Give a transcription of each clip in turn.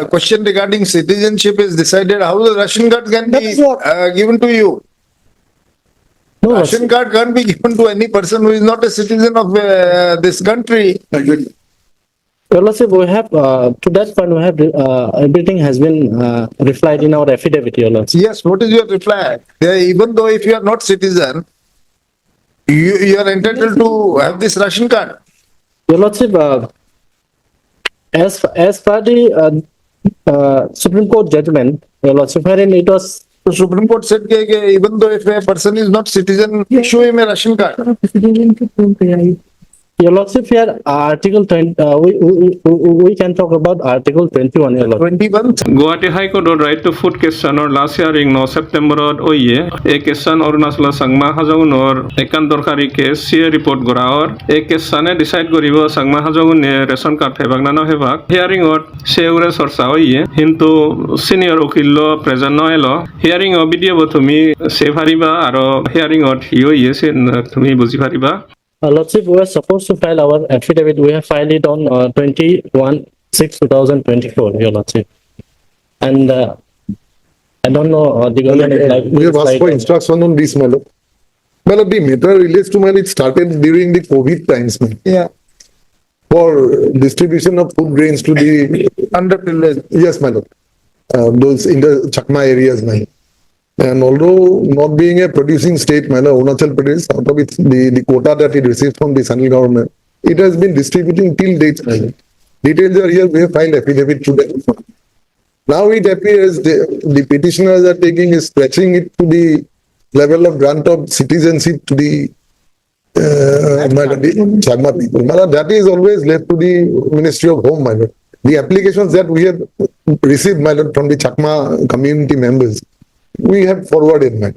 question regarding citizenship is decided, how the Ration card can That be is what- given to you? No, Ration card can't be given to any person who is not a citizen of this country. Your Lordship, we have, to that point, we have, everything has been replied in our affidavit, Your Lordship. Yes, what is your reply? Even though if you are not citizen, you are entitled to have this Ration card. Your Lordship, as per the Supreme Court judgment, Your Lordship, wherein it was, The Supreme Court said that even though if a person is not citizen, issue him a Ration card. Your Lordship, here Article 20, we can talk about Article 21, Your Lordship. 21. Guwahati-High-Court right to food question or last hearing no September oye a question Arunachal Sangma hajong or ekan dorkari case CA report gora or a question decide goribo Sangma hajong ne ration card hebak na no hebak hearing or seure sorsa oye hintu senior ukillo present no elo hearing o video bothumi se phariba aro hearing or hi oye se tumi buji phariba. Lordship, we are supposed to file our affidavit. We have filed it on 21/6/2024, Your Lordship. And I don't know, the government is like... We have asked for instruction on this, my lord. My lord, the matter relates to, my lord, it started during the COVID times, my lord, Yeah. for distribution of food grains to the, Underprivileged. yes, my lord, those in the Chakma areas, my lord. And although not being a producing state, my lord, Arunachal Pradesh, out of its, the quota that it received from the central government, it has been distributing till date, my lord. Details are here, we have filed affidavit to them. Now it appears the petitioners are stretching it to the level of grant of citizenship to the Chakma people. My lord, that is always left to the Ministry of Home, my lord. The applications that we have received, my lord, from the Chakma community members, we have forwarded, my lord.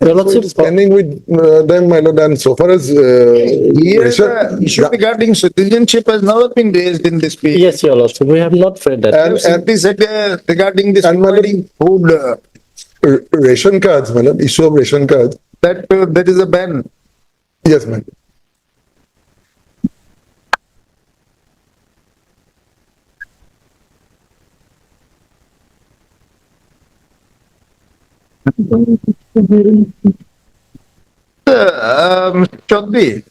Your So it Lordship, is pending with them, my lord, and so far as Here, Ration- the issue regarding citizenship has never been raised in this case. yes, Your Lordship, we have not read that. You have simply said regarding this and my lord- providing food, ration cards, my lord, issue of ration cards. that there is a ban. Yes, ma'am. Chaudhary,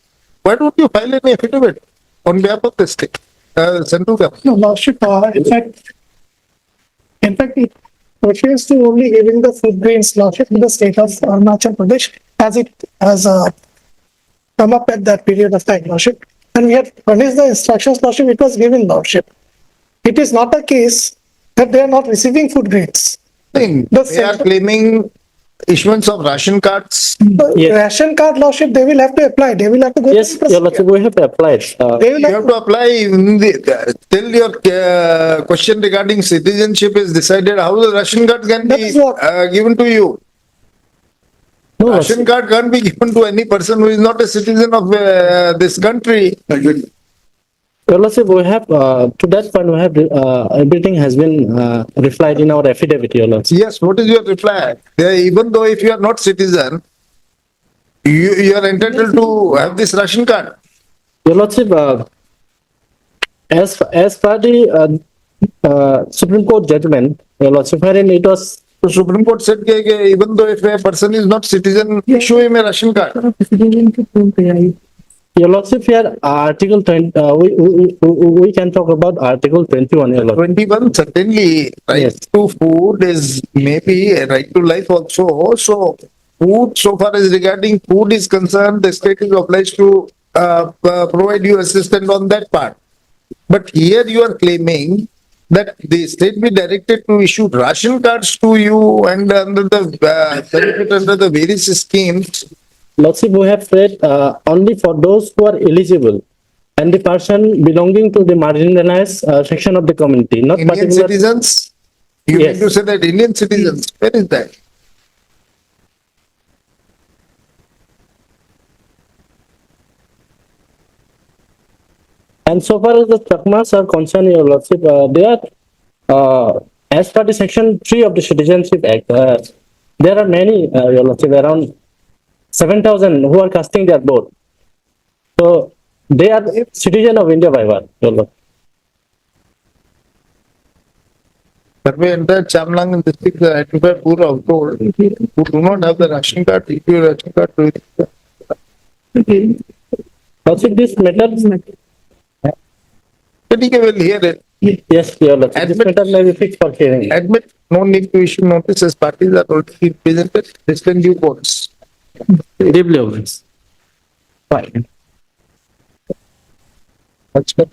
why don't you file an affidavit on behalf of the state, central government? No, Lordship, in fact, it pertains to only giving the food grains, Lordship, to the state of Arunachal Pradesh, as it has come up at that period of time, Lordship. And we had furnished the instructions, Lordship, it was given, Lordship. It is not a case that they are not receiving food grains. They are claiming issuance of ration cards. The Yes. ration card, Lordship, they will have to apply, they will have to go Yes, through the Your Lordship, we have applied. They will You have have to apply till your question regarding citizenship is decided, how the ration card can That be is what- given to you. No, Ration card can't be given to any person who is not a citizen of this country. Your Lordship, we have, to that point, we have, everything has been replied in our affidavit, Your Lordship. Yes, what is your reply? Even though if you are not citizen, you are entitled to have this ration card. Your Lordship, as per the Supreme Court judgment, Your Lordship, wherein it was, The Supreme Court said that even though if a person is not citizen, issue him a ration card. Your Lordship, here Article 20, we can talk about Article 21, Your Lordship. 21, certainly, right Yes. to food is maybe a right to life also. So, food, so far as regarding food is concerned, the state is obliged to provide you assistance on that part. But here you are claiming that the state be directed to issue ration cards to you and under the benefit under the various schemes. Lordship, we have said only for those who are eligible and the person belonging to the marginalized section of the community, not Indian particular. citizens, you Yes. mean to say that Indian citizens, where is that? And so far as the Chakmas are concerned, Your Lordship, they are, as per the Section 3 of the Citizenship Act, there are many, Your Lordship, around 7,000 who are casting their vote. So they are citizen of India by birth, Your Lordship. survey entire Chamlang district, the identified poor household who do not have the ration card, if your ration card to it. Lordship, this matter, ठीक है, we'll hear it. yes, your lordship, this Admit- matter may be fixed for hearing. Admit, no need to issue notice as parties are already presented, distant due courts. Deeply obvious. Fine. अच्छा